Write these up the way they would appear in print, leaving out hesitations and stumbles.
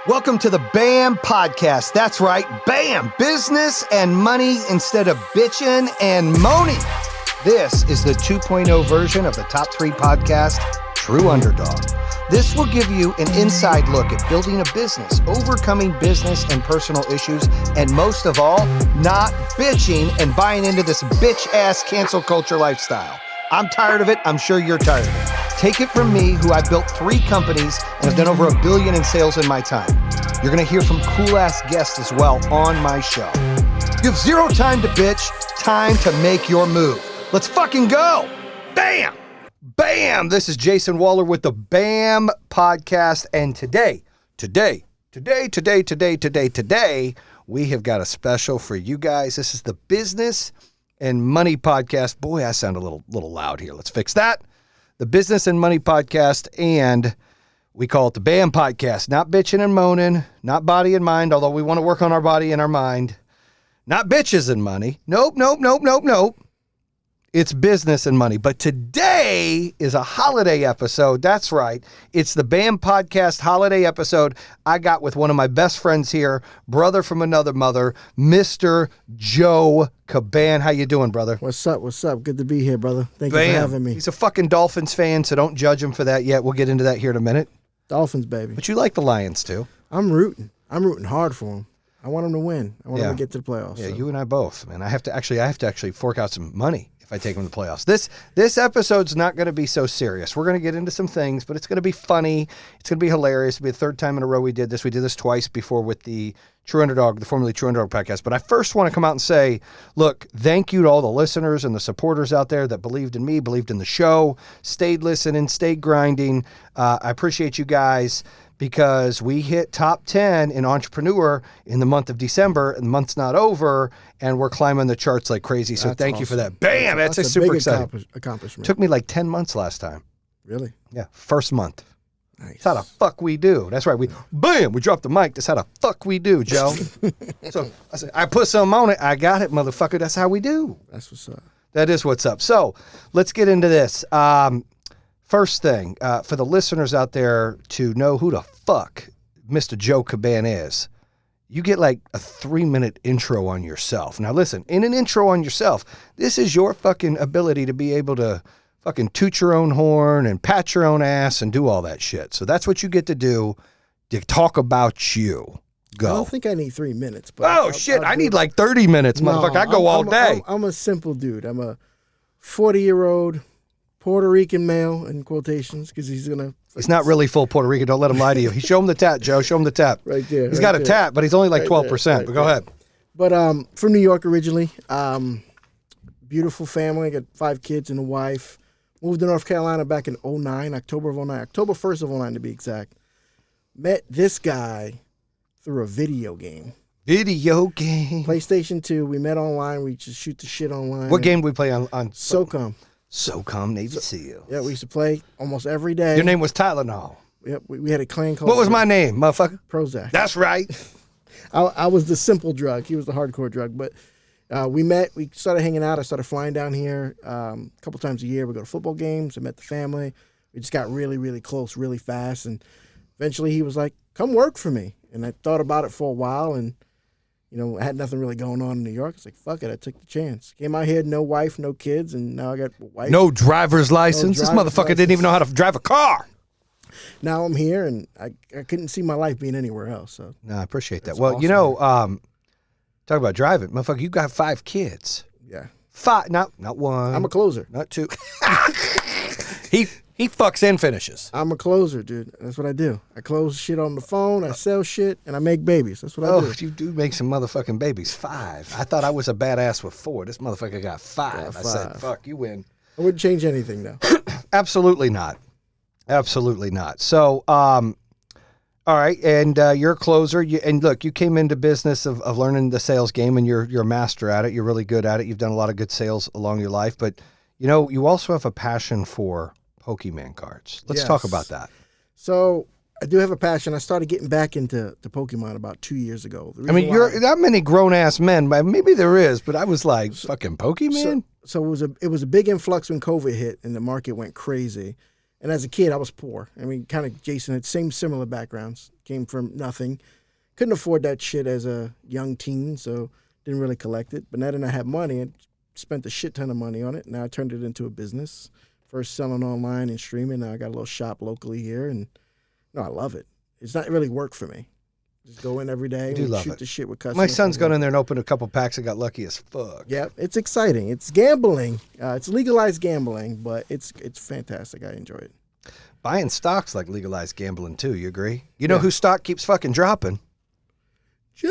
Welcome to the BAM podcast. That's right, BAM, business and money instead of bitching and moaning. This is the 2.0 version of the top 3 podcast, True Underdog. This will give you an inside look at building a business, overcoming business and personal issues, and most of all, not bitching and buying into this bitch-ass cancel culture lifestyle. I'm tired of it. I'm sure you're tired of it. Take it from me, who I built 3 companies and have done over $1 billion in sales in my time. You're going to hear from cool-ass guests as well on my show. You have 0 time to bitch, time to make your move. Let's fucking go. Bam! Bam! This is Jayson Waller with the BAM podcast. And today, we have got a special for you guys. This is the Business and Money podcast. Boy, I sound a little loud here. Let's fix that. The Business and Money podcast, and we call it the BAM podcast. Not bitching and moaning, not body and mind, although we want to work on our body and our mind. Not bitches and money. Nope. It's business and money. But today is a holiday episode. That's right. It's the BAM podcast holiday episode I got with one of my best friends here, brother from another mother, Mr. Joe Cabana. How you doing, brother? What's up? Good to be here, brother. Thank you for having me. He's a fucking Dolphins fan, so don't judge him for that yet. We'll get into that here in a minute. Dolphins, baby. But you like the Lions, too. I'm rooting hard for them. I want them to win. I want them to get to the playoffs. Yeah, so. You and I both, man. I have to actually fork out some money if I take them to the playoffs. This episode's not going to be so serious. We're going to get into some things, but it's going to be funny. It's going to be hilarious. It'll be the 3rd time in a row we did this. We did this twice before with the True Underdog, the formerly True Underdog podcast. But I first want to come out and say, look, thank you to all the listeners and the supporters out there that believed in me, believed in the show, stayed listening, stayed grinding. I appreciate you guys, because we hit top 10 in Entrepreneur in the month of December, and the month's not over, and we're climbing the charts like crazy. So thank you for that. Bam! That's a super exciting accomplishment. Took me like 10 months last time. Really? Yeah, first month. Nice. That's how the fuck we do. That's right. We dropped the mic. That's how the fuck we do, Joe. So I said, I put something on it. I got it, motherfucker. That's how we do. That's what's up. That is what's up. So let's get into this. First thing, for the listeners out there to know who the fuck Mr. Joe Cabana is, you get like a 3-minute intro on yourself. Now listen, in an intro on yourself, this is your fucking ability to be able to fucking toot your own horn and pat your own ass and do all that shit. So that's what you get to do, to talk about you. Go. I don't think I need 3 minutes. But I need like 30 minutes, motherfucker. I go all day. I'm a simple dude. I'm a 40-year-old Puerto Rican male, in quotations, because he's not really full Puerto Rican. Don't let him lie to you. Show him the tat, Joe. Show him the tat. Right there. He's got a tat, but he's only like 12%. But go ahead. But from New York originally. Beautiful family. Got 5 kids and a wife. Moved to North Carolina back in October 1st of 09 to be exact. Met this guy through a video game. PlayStation 2. We met online. We just shoot the shit online. What game did we play on? SOCOM, Navy SEAL. Yeah, we used to play almost every day. Your name was Tylenol. Yep, we had a clan called... What was my name, motherfucker? Prozac. That's right. I was the simple drug. He was the hardcore drug. But we met. We started hanging out. I started flying down here a couple times a year. We go to football games. I met the family. We just got really, really close really fast. And eventually he was like, come work for me. And I thought about it for a while, and I had nothing really going on in New York. It's like, fuck it. I took the chance. Came out here, no wife, no kids, and now I got a wife. No driver's license. This motherfucker didn't even know how to drive a car. Now I'm here, and I couldn't see my life being anywhere else. So no, I appreciate that. Well, awesome. Talk about driving. Motherfucker, you got 5 kids. Yeah. 5, not one. I'm a closer. Not 2. He fucks and finishes. I'm a closer, dude. That's what I do. I close shit on the phone, I sell shit, and I make babies. That's what I do. Oh, you do make some motherfucking babies. 5. I thought I was a badass with 4. This motherfucker got 5. Yeah, 5. I said, fuck, you win. I wouldn't change anything, though. Absolutely not. So, all right, and you're a closer. And look, you came into business of learning the sales game, and you're a master at it. You're really good at it. You've done a lot of good sales along your life. But, you also have a passion for Pokemon cards. Let's talk about that. So I do have a passion. I started getting back into Pokemon about 2 years ago. You're not many grown-ass men, but maybe there is, but I was like, fucking Pokemon? So it was a big influx when COVID hit and the market went crazy. And as a kid, I was poor. I mean, kind of Jason had similar backgrounds. Came from nothing. Couldn't afford that shit as a young teen, so didn't really collect it. But now that I had money, I spent a shit ton of money on it. Now I turned it into a business. First selling online and streaming. Now I got a little shop locally here, and I love it. It's not really work for me. Just go in every day and shoot the shit with customers. My son's gone in there and opened a couple packs and got lucky as fuck. Yeah, it's exciting. It's gambling. It's legalized gambling, but it's fantastic. I enjoy it. Buying stock's like legalized gambling too. You agree? You know whose stock keeps fucking dropping? Generac!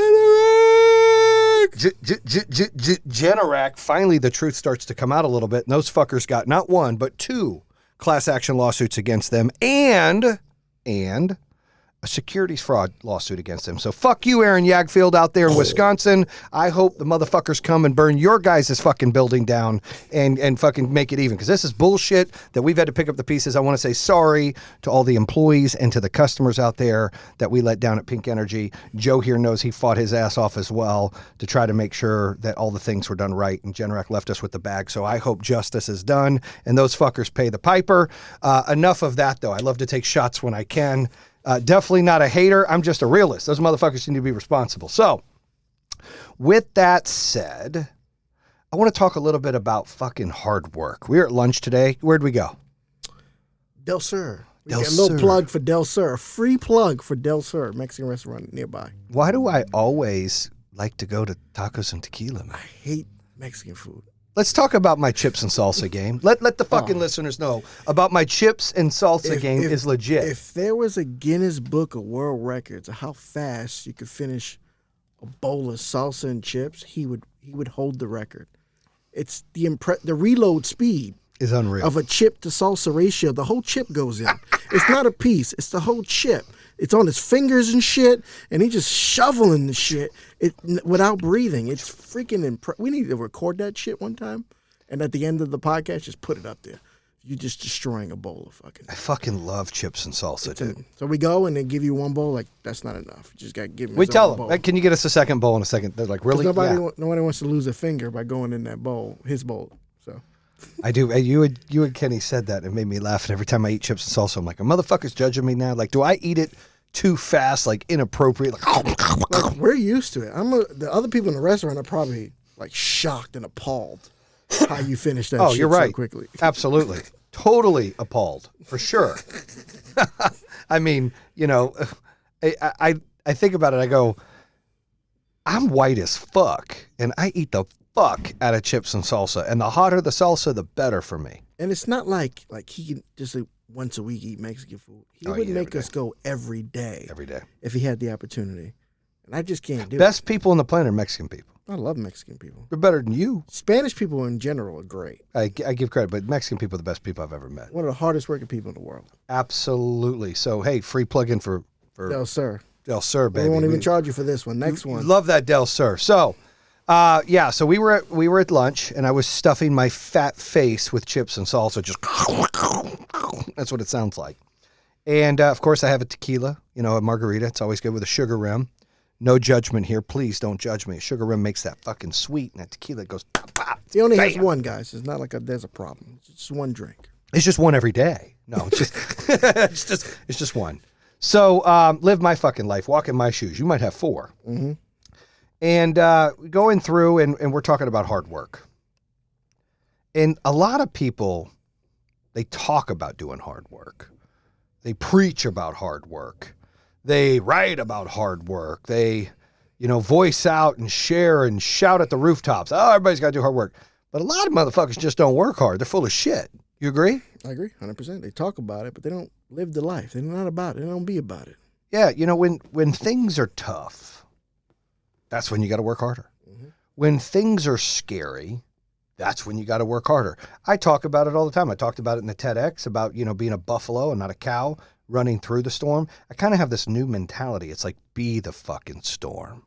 Generac. Finally, the truth starts to come out a little bit. And those fuckers got not one, but 2 class action lawsuits against them and a securities fraud lawsuit against them. So fuck you, Aaron Yagfield out there in Wisconsin. I hope the motherfuckers come and burn your guys' fucking building down and fucking make it even. Because this is bullshit that we've had to pick up the pieces. I want to say sorry to all the employees and to the customers out there that we let down at Pink Energy. Joe here knows he fought his ass off as well to try to make sure that all the things were done right. And Generac left us with the bag. So I hope justice is done and those fuckers pay the piper. Enough of that, though. I love to take shots when I can. Definitely not a hater. I'm just a realist. Those motherfuckers need to be responsible. So, with that said, I want to talk a little bit about fucking Hardwork. We were at lunch today. Where'd we go? Del Sur. We Del got a little Sur. plug for Del Sur. A free plug for Del Sur, Mexican restaurant nearby. Why do I always like to go to tacos and tequila, man? I hate Mexican food. Let's talk about my chips and salsa game. Let the fucking listeners know about my chips and salsa game is legit. If there was a Guinness Book of World Records of how fast you could finish a bowl of salsa and chips, he would hold the record. It's the reload speed is unreal. Of a chip to salsa ratio. The whole chip goes in. It's not a piece. It's the whole chip. It's on his fingers and shit, and he just shoveling the shit without breathing. It's freaking we need to record that shit one time, and at the end of the podcast, just put it up there. You're just destroying a bowl of fucking. I fucking love chips and salsa, dude. So we go and they give you one bowl. Like, that's not enough. You just got to give me. We tell them, like, can you get us a second bowl in a second? They're like, really? Nobody wants to lose a finger by going in that bowl, his bowl. So. I do. You and Kenny said that. It made me laugh. And every time I eat chips and salsa, I'm like, a motherfucker's judging me now. Like, do I eat it too fast, like inappropriate? Like, we're used to it. The other people in the restaurant are probably like shocked and appalled how you finish that shit you're right. so quickly. Absolutely. Totally appalled, for sure. I mean, I think about it. I go, I'm white as fuck, and I eat the fuck out of chips and salsa. And the hotter the salsa, the better for me. And it's not like he can just once a week eat Mexican food. He would make us go every day. Every day. If he had the opportunity. And I just can't do it. Best people on the planet are Mexican people. I love Mexican people. They're better than you. Spanish people in general are great. I give credit, but Mexican people are the best people I've ever met. One of the hardest working people in the world. Absolutely. So, hey, free plug-in for Del Sur. Del Sur, baby. We won't even charge you for this one. Next one. Love that Del Sur. So, so we were at lunch, and I was stuffing my fat face with chips and salsa. Just that's what it sounds like. And of course, I have a tequila, a margarita. It's always good with a sugar rim. No judgment here. Please don't judge me. A sugar rim makes that fucking sweet, and that tequila goes pop, pop. He only has one, guys. It's not like there's a problem. It's just one drink. It's just one every day. No, it's just it's just one. So live my fucking life. Walk in my shoes. You might have 4. Mm-hmm. And going through, and we're talking about hard work. And a lot of people, they talk about doing hard work. They preach about hard work. They write about hard work. They, voice out and share and shout at the rooftops. Oh, everybody's got to do hard work. But a lot of motherfuckers just don't work hard. They're full of shit. You agree? I agree, 100%. They talk about it, but they don't live the life. They're not about it. They don't be about it. Yeah, when things are tough, that's when you got to work harder. Mm-hmm. When things are scary, that's when you got to work harder. I talk about it all the time. I talked about it in the TEDx about, being a buffalo and not a cow running through the storm. I kind of have this new mentality. It's like, be the fucking storm,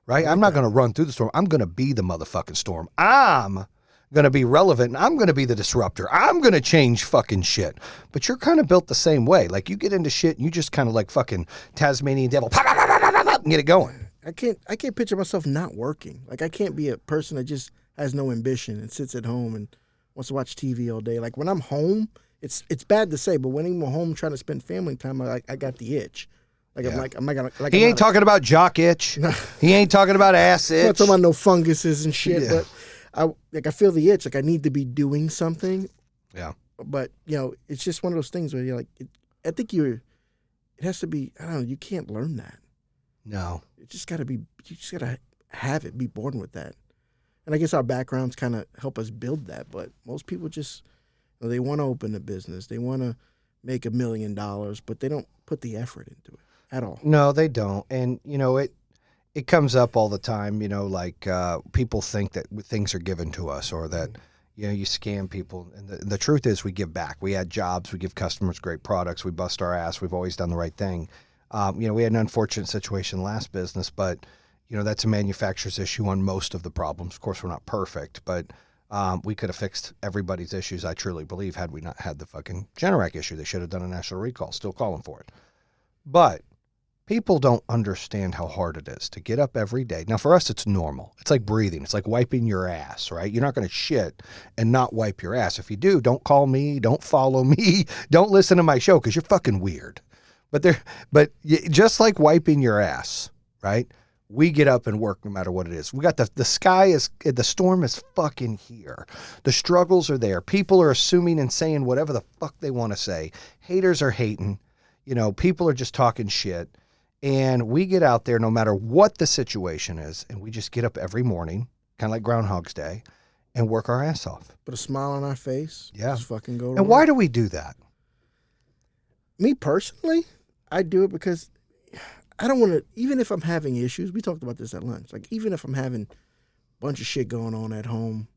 right? I'm not going to run through the storm. I'm going to be the motherfucking storm. I'm going to be relevant, and I'm going to be the disruptor. I'm going to change fucking shit. But you're kind of built the same way. Like, you get into shit, and you just kind of like fucking Tasmanian devil, and get it going. I can't picture myself not working. Like, I can't be a person that just has no ambition and sits at home and wants to watch TV all day. Like, when I'm home it's bad to say, but when I'm home trying to spend family time, I got the itch. Yeah. I'm not gonna. He ain't talking about jock itch. He ain't talking about ass itch. I'm not talking about no funguses and shit. Yeah. But I feel the itch. Like I need to be doing something. Yeah. But it's just one of those things where you're like, I think it has to be. I don't know. You can't learn that. No. It just got to be. You just got to have it. Be born with that. And I guess our backgrounds kind of help us build that. But most people just, they want to open a business. They want to make $1 million, but they don't put the effort into it at all. No, they don't. And, it comes up all the time, like people think that things are given to us or that, you scam people. And the truth is we give back. We add jobs. We give customers great products. We bust our ass. We've always done the right thing. We had an unfortunate situation last business, but, that's a manufacturer's issue on most of the problems. Of course, we're not perfect, but we could have fixed everybody's issues, I truly believe, had we not had the fucking Generac issue. They should have done a national recall. Still calling for it. But people don't understand how hard it is to get up every day. Now, for us, it's normal. It's like breathing. It's like wiping your ass, right? You're not going to shit and not wipe your ass. If you do, don't call me. Don't follow me. Don't listen to my show because you're fucking weird. But just like wiping your ass, right? We get up and work no matter what it is. We got the storm is fucking here. The struggles are there. People are assuming and saying whatever the fuck they want to say. Haters are hating. People are just talking shit. And we get out there no matter what the situation is, and we just get up every morning, kind of like Groundhog's Day, and work our ass off. Put a smile on our face. Yeah. Just fucking go to And work. why do we do that? Me personally, I do it because I don't want to, even if I'm having issues, we talked about this at lunch, like even if I'm having a bunch of shit going on at home,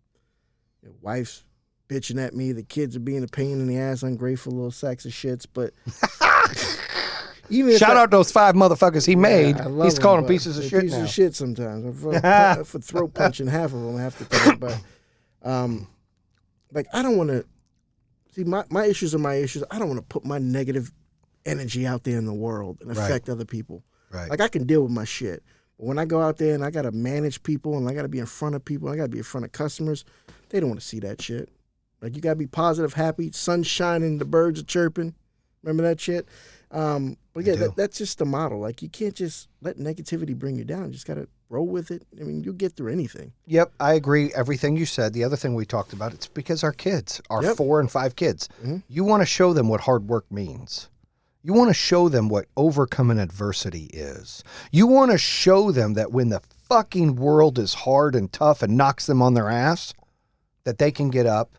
the wife's bitching at me, the kids are being a pain in the ass, ungrateful little sacks of shits, but Shout out those 5 motherfuckers he made. He's calling them but pieces of shit pieces now. of shit sometimes. I'm for throat punching half of them half the time. But like I don't want to see my issues are my issues. I don't want to put my negative energy out there in the world and affect other people. Right. Like I can deal with my shit. But when I go out there and I got to manage people and I got to be in front of people, and I got to be in front of customers, they don't want to see that shit. Like you got to be positive, happy, sun shining, the birds are chirping. Remember that shit? But yeah, that's just the model. Like you can't just let negativity bring you down. You just got to roll with it. I mean, you'll get through anything. Yep, I agree. Everything you said. The other thing we talked about, it's because our kids, our 4 and 5 kids, you want to show them what hard work means. You want to show them what overcoming adversity is. You want to show them that when the fucking world is hard and tough and knocks them on their ass, that they can get up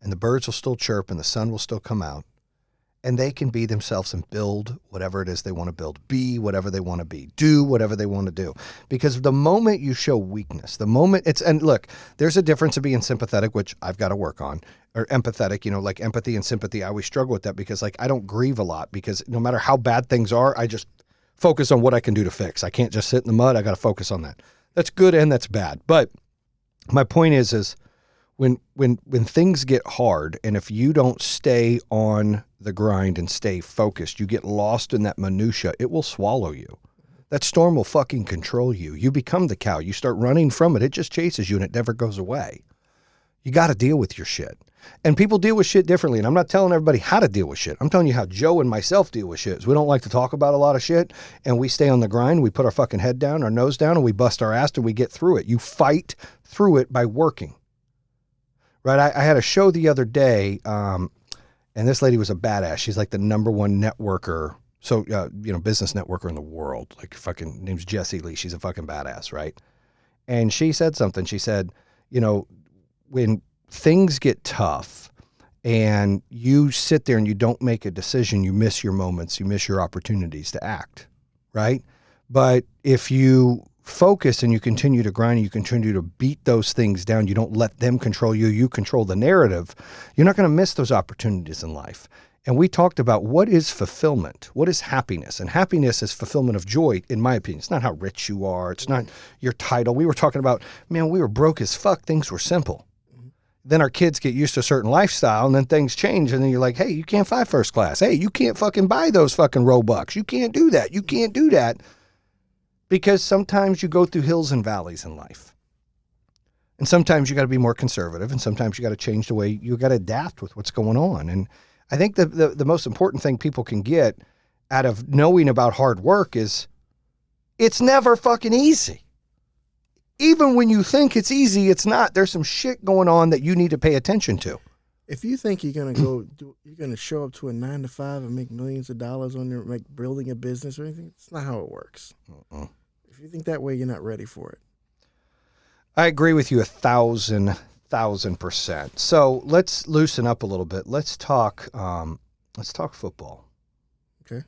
and the birds will still chirp and the sun will still come out and they can be themselves and build whatever it is they want to build, be whatever they want to be, do whatever they want to do. Because the moment you show weakness, the moment and look, there's a difference of being sympathetic, which I've got to work on, or empathetic, like empathy and sympathy. I always struggle with that because like I don't grieve a lot because no matter how bad things are, I just focus on what I can do to fix. I can't just sit in the mud. I got to focus on that. That's good and that's bad. But my point is when things get hard and if you don't stay on the grind and stay focused, you get lost in that minutia, it will swallow you. That storm will fucking control you. You become the cow. You start running from it. It just chases you and it never goes away. You got to deal with your shit. And people deal with shit differently. And I'm not telling everybody how to deal with shit. I'm telling you how Joe and myself deal with shit. So we don't like to talk about a lot of shit and we stay on the grind. We put our fucking head down, our nose down, and we bust our ass and we get through it. You fight through it by working. Right? I had a show the other day, and this lady was a badass. She's like the #1 networker. So, business networker in the world. Like fucking name's Jessie Lee. She's a fucking badass, right? And she said something. She said, when things get tough and you sit there and you don't make a decision, you miss your moments, you miss your opportunities to act, right? But if you focus and you continue to grind, you continue to beat those things down, you don't let them control you, you control the narrative, you're not going to miss those opportunities in life. And we talked about what is fulfillment, what is happiness, and happiness is fulfillment of joy, in my opinion. It's not how rich you are, it's not your title. We were talking about, man, we were broke as fuck, things were simple. Then our kids get used to a certain lifestyle and then things change. And then you're like, hey, you can't fly first class. Hey, you can't fucking buy those fucking Robux. You can't do that. You can't do that. Because sometimes you go through hills and valleys in life. And sometimes you got to be more conservative. And sometimes you got to change the way you got to adapt with what's going on. I think the most important thing people can get out of knowing about hard work is it's never fucking easy. Even when you think it's easy, it's not. There's some shit going on that you need to pay attention to. If you think you're gonna you're gonna show up to a 9-to-5 and make millions of dollars on your building a business or anything, it's not how it works. If you think that way, you're not ready for it. I agree with you 1,000%. So let's loosen up a little bit. Let's talk football. Okay.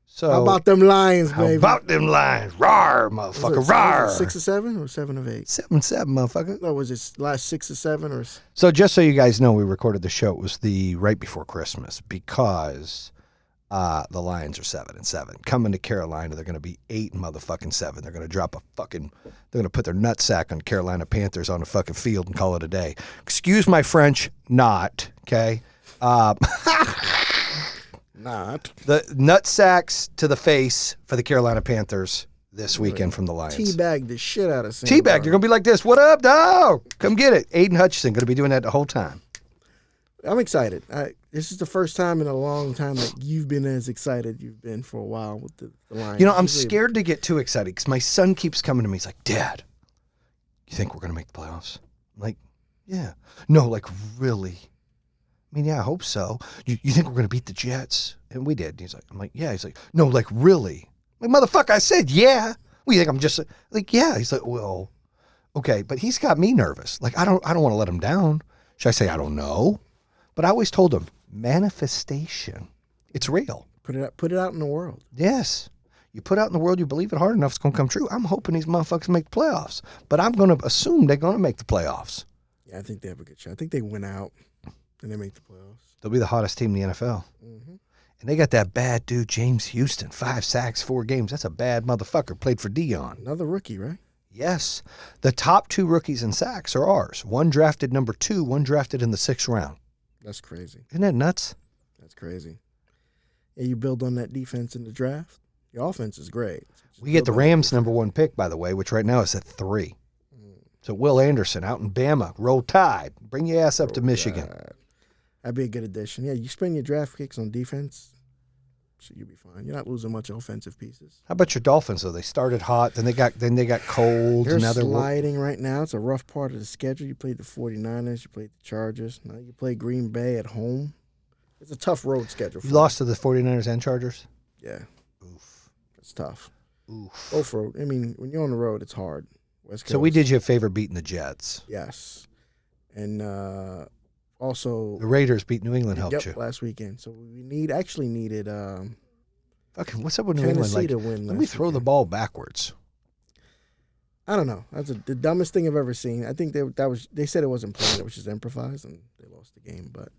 So how about them Lions, baby? How about them Lions? Rawr, motherfucker, rawr. 6 of 7 or 7 of 8? 7-7, motherfucker. No, was it last 6 of 7 or? So just so you guys know, we recorded the show. It was the right before Christmas because the Lions are 7-7. Coming to Carolina, they're going to be 8-7. They're going to drop they're going to put their nutsack on Carolina Panthers on the fucking field and call it a day. Excuse my French, not, okay? Not. The nutsacks to the face for the Carolina Panthers this weekend from the Lions. Teabag the shit out of Sam. Teabag, they're going to be like this. What up, dog? Come get it. Aiden Hutchinson going to be doing that the whole time. I'm excited. This is the first time in a long time that you've been as excited you've been for a while with the Lions. You know, I'm scared to get too excited because my son keeps coming to me. He's like, Dad, you think we're going to make the playoffs? I'm like, yeah. No, like, really? I mean, yeah, I hope so. You think we're going to beat the Jets? And we did. I'm like, yeah. He's like, no, like, really? I'm like, motherfucker, I said, yeah. What, you think I'm just like, yeah. He's like, well, okay. But he's got me nervous. Like, I don't want to let him down. Should I say, I don't know? But I always told him, manifestation, it's real. Put it out in the world. Yes. You put out in the world, you believe it hard enough, it's going to come true. I'm hoping these motherfuckers make the playoffs. But I'm going to assume they're going to make the playoffs. Yeah, I think they have a good shot. I think they win out and they make the playoffs. They'll be the hottest team in the NFL. Mm-hmm. And they got that bad dude, James Houston, 5 sacks, 4 games. That's a bad motherfucker. Played for Dion. Another rookie, right? Yes. The top 2 rookies in sacks are ours. One drafted number 2, one drafted in the 6th round. That's crazy. Isn't that nuts? That's crazy. Yeah, you build on that defense in the draft. Your offense is great. We get the Rams' number 1 pick, by the way, which right now is at 3. So Will Anderson out in Bama. Roll Tide. Bring your ass up to Michigan. That'd be a good addition. Yeah, you spend your draft picks on defense, so you'll be fine. You're not losing much offensive pieces. How about your Dolphins, though? They started hot, then they got cold. They're sliding right now. It's a rough part of the schedule. You played the 49ers. You played the Chargers. Now you play Green Bay at home. It's a tough road schedule. You lost to the 49ers and Chargers? Yeah. Oof. It's tough. Oof. Both road. I mean, when you're on the road, it's hard. West Coast. So we did you a favor beating the Jets. Yes. And also the Raiders beat New England, helped you last weekend. So we needed fucking what's up with New England? Like, to win let me throw the ball backwards. I don't know. That's the dumbest thing I've ever seen. I think they said it wasn't planned. It was just improvised, and they lost the game. But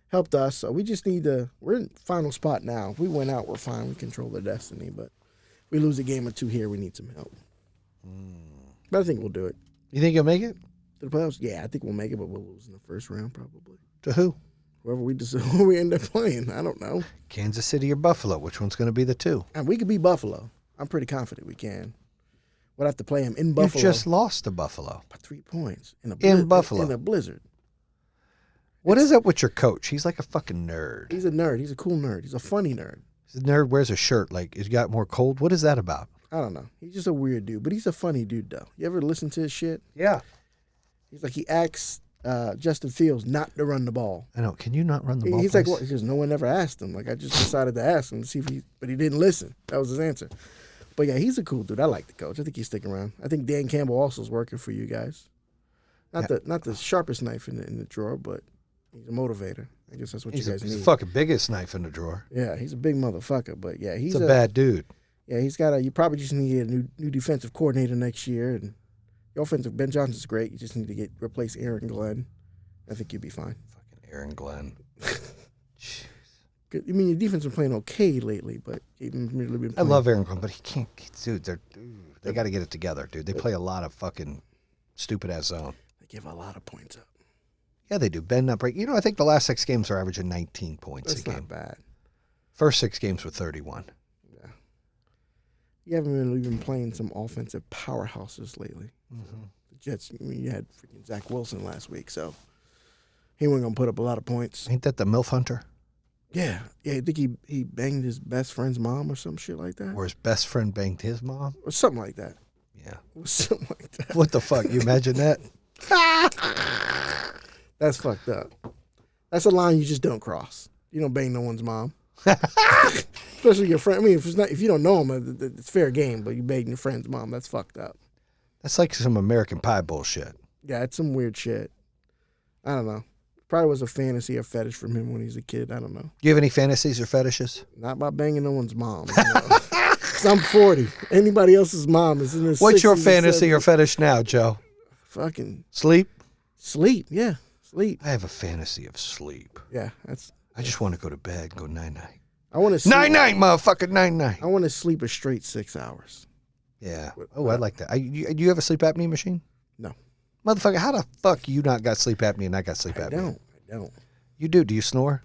helped us. So we just need to. We're in final spot now. If we went out, we're fine. We control the destiny. But if we lose a game or 2 here, we need some help. But I think we'll do it. You think you'll make it to the playoffs? Yeah, I think we'll make it, but we'll lose in the first round probably. To who? Whoever we end up playing. I don't know. Kansas City or Buffalo? Which one's going to be the 2? And we could beat Buffalo. I'm pretty confident we can. We'll have to play him in Buffalo. You just lost to Buffalo. By 3 points. In Buffalo. In a blizzard. What is up with your coach? He's like a fucking nerd. He's a nerd. He's a cool nerd. He's a funny nerd. He's a nerd, wears a shirt. Like, he's got more cold. What is that about? I don't know. He's just a weird dude, but he's a funny dude, though. You ever listen to his shit? Yeah. He's like, he asks Justin Fields not to run the ball. I know. Can you not run the ball? He's like, what? Because no one ever asked him. Like, I just decided to ask him to see if but he didn't listen. That was his answer. But yeah, he's a cool dude. I like the coach. I think he's sticking around. I think Dan Campbell also is working for you guys. Not the sharpest knife in the drawer, but he's a motivator. I guess that's what you guys need. He's the fucking biggest knife in the drawer. Yeah, he's a big motherfucker. But yeah, he's a bad dude. Yeah, he's got you probably just need a new defensive coordinator next year. And the offensive, Ben Johnson's great. You just need to replace Aaron Glenn. I think you'll be fine. Fucking Aaron Glenn. I mean, your defense has been playing okay lately, but even really been playing. I love Aaron Glenn, but he can't. Dude, they got to get it together, dude. They play a lot of fucking stupid ass zone. They give a lot of points up. Yeah, they do. Bend not break. You know, I think the last 6 games are averaging 19 points a game. That's not bad. First 6 games were 31. Yeah. You haven't really been playing some offensive powerhouses lately. Mm-hmm. The Jets, I mean, you had freaking Zach Wilson last week, so he wasn't going to put up a lot of points. Ain't that the MILF Hunter? Yeah. I think he banged his best friend's mom or some shit like that. Or his best friend banged his mom? Or something like that. Yeah. Something like that. What the fuck? You imagine that? That's fucked up. That's a line you just don't cross. You don't bang no one's mom. Especially your friend. I mean, if you don't know him, it's fair game, but you bang your friend's mom, that's fucked up. That's like some American Pie bullshit. Yeah, it's some weird shit. I don't know. Probably was a fantasy or fetish from him when he was a kid. I don't know. Do you have any fantasies or fetishes? Not about banging no one's mom. You know? 'Cause I'm 40. Anybody else's mom is in their 60s. What's your fantasy or fetish now, Joe? Fucking Sleep? sleep. Yeah, sleep. I have a fantasy of sleep. Yeah, I just want to go to bed and go night-night. I want to sleep. Night-night, motherfucker, night-night. I want to sleep a straight 6 hours. Yeah. Oh, I like that. Do you have a sleep apnea machine? No. Motherfucker, how the fuck you not got sleep apnea and I got sleep apnea? I don't. You do. Do you snore?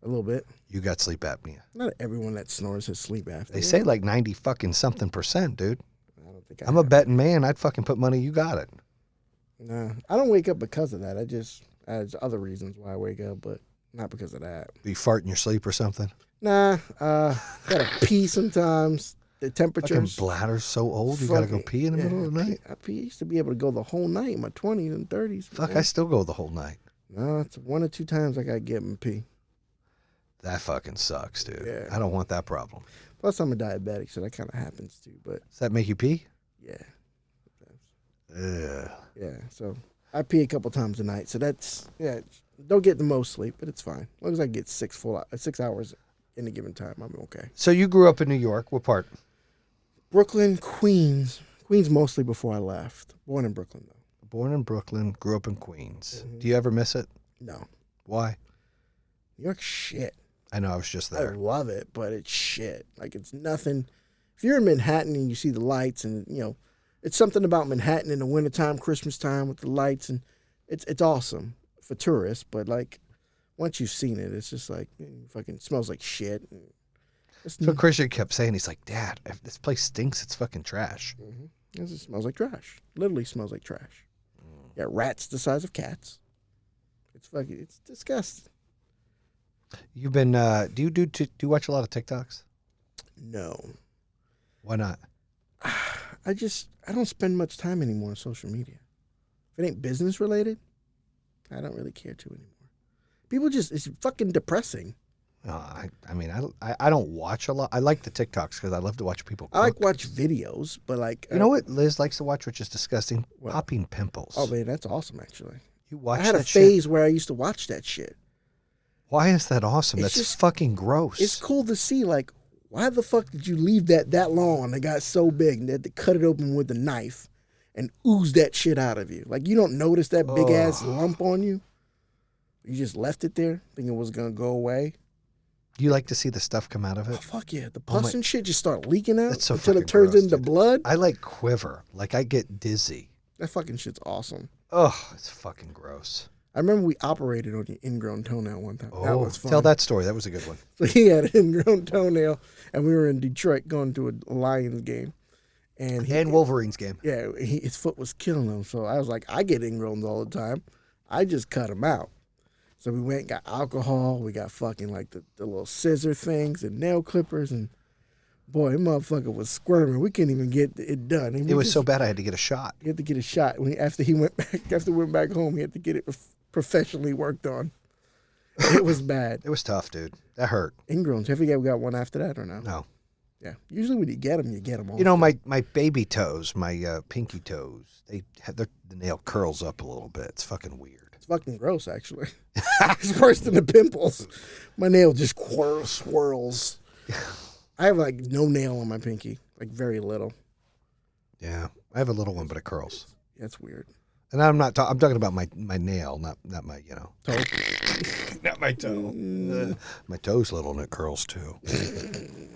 A little bit. You got sleep apnea. Not everyone that snores has sleep apnea. They say like 90 fucking something %, dude. I don't think I'm a betting man. I'd fucking put money you got it. Nah, I don't wake up because of that. There's other reasons why I wake up, but not because of that. Do you fart in your sleep or something? Nah, gotta pee sometimes. The temperatures. Fucking bladder's so old, you gotta go pee in the middle of the night? I used to be able to go the whole night in my 20s and 30s. Fuck, I still go the whole night. No, it's 1 or 2 times I gotta get and pee. That fucking sucks, dude. Yeah. I don't want that problem. Plus, I'm a diabetic, so that kind of happens too. But Does that make you pee? yeah. Ugh. Yeah, so I pee a couple times a night. So that's, don't get the most sleep, but it's fine. As long as I get 6 hours in a given time, I'm okay. So you grew up in New York. What part? Brooklyn, Queens. Queens mostly before I left. Born in Brooklyn, though. Born in Brooklyn, grew up in Queens. Do you ever miss it? No. Why? New York's shit. I know, I was just I there. love it, but it's shit. Like, it's nothing. If you're in Manhattan and you see the lights and, it's something about Manhattan in the wintertime, Christmas time with the lights, and it's awesome for tourists, but, like, once you've seen it, it's just like, fucking smells like shit. So Christian kept saying, he's like, Dad, if this place stinks, it's fucking trash. Mm-hmm. It just smells like trash. Literally smells like trash. Yeah, rats the size of cats. It's disgusting. You've been, do you watch a lot of TikToks? No. Why not? I don't spend much time anymore on social media. If it ain't business related, I don't really care to anymore. People it's fucking depressing. I don't watch a lot. I like the TikToks because I love to watch people cook. I like watch videos, but like... You know what Liz likes to watch, which is disgusting? What? Popping pimples. Oh, man, that's awesome, actually. You watch I had that a phase where I used to watch that shit. Why is that awesome? It's That's just- fucking gross. It's cool to see, like, why the fuck did you leave that long and it got so big and they had to cut it open with a knife and ooze that shit out of you? Like, you don't notice that big-ass lump on you? You just left it there thinking it was going to go away? You like to see the stuff come out of Oh, it? fuck yeah. The pus and shit just start leaking out That's so until fucking it turns gross, into dude. blood. I like quiver. Like, I get dizzy. That fucking shit's awesome. Ugh, it's fucking gross. I remember we operated on the ingrown toenail one time. That was fun. Tell that story. That was a good one. So he had an ingrown toenail, and we were in Detroit going to a Lions game. And Wolverines game. Yeah, his foot was killing him. So I was like, I get ingrowns all the time. I just cut them out. So we went and got alcohol. We got fucking like the little scissor things and nail clippers. And boy, that motherfucker was squirming. We couldn't even get it done. And It was so bad I had to get a shot. He had to get a shot. After we went back home, he had to get it professionally worked on. It was bad. It was tough, dude. That hurt. Ingrowns. Have you got one after that or no? No. Yeah. Usually when you get them all. You know, my baby toes, my pinky toes, they have the nail curls up a little bit. It's fucking weird. It's fucking gross, actually. It's worse than the pimples. My nail just swirls. I have like no nail on my pinky, like very little. Yeah, I have a little one, but it curls. That's weird. And I'm not. I'm talking about my nail, not my Toe. not my toe. My toe's little and it curls too.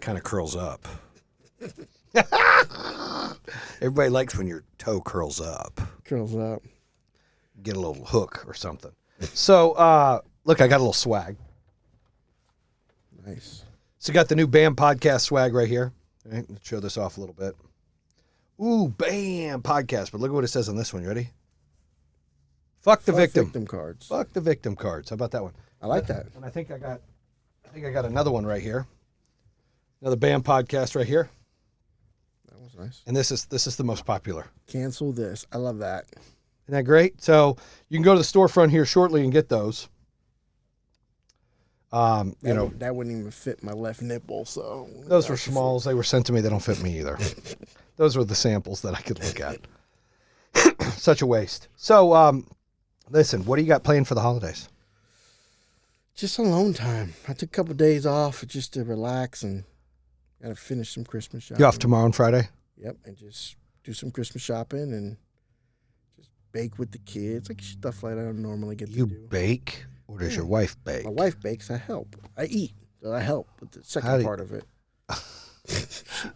Kind of curls up. Everybody likes when your toe curls up. Curls up. Get a little hook or something. So look, I got a little swag. Nice. So got the new BAM podcast swag right here. All right, let's show this off a little bit. Ooh, BAM podcast. But look at what it says on this one. You ready? Fuck the victim. Victim cards. Fuck the victim cards. How about that one? I like that. And I think I got I think I got another one right here. Another BAM podcast right here. That was nice. And this is the most popular. Cancel this. I love that. Isn't that great? So you can go to the storefront here shortly and get those. That wouldn't even fit my left nipple. So those were smalls. They were sent to me. They don't fit me either. Those were the samples that I could look at. Such a waste. So, listen, what do you got planned for the holidays? Just alone time. I took a couple of days off just to relax and gotta finish some Christmas shopping. You off tomorrow and Friday? Yep, and just do some Christmas shopping and just bake with the kids, like stuff like I don't normally get to do. You bake, or does your wife bake? My wife bakes. I help. I eat. So I help with the second part of it.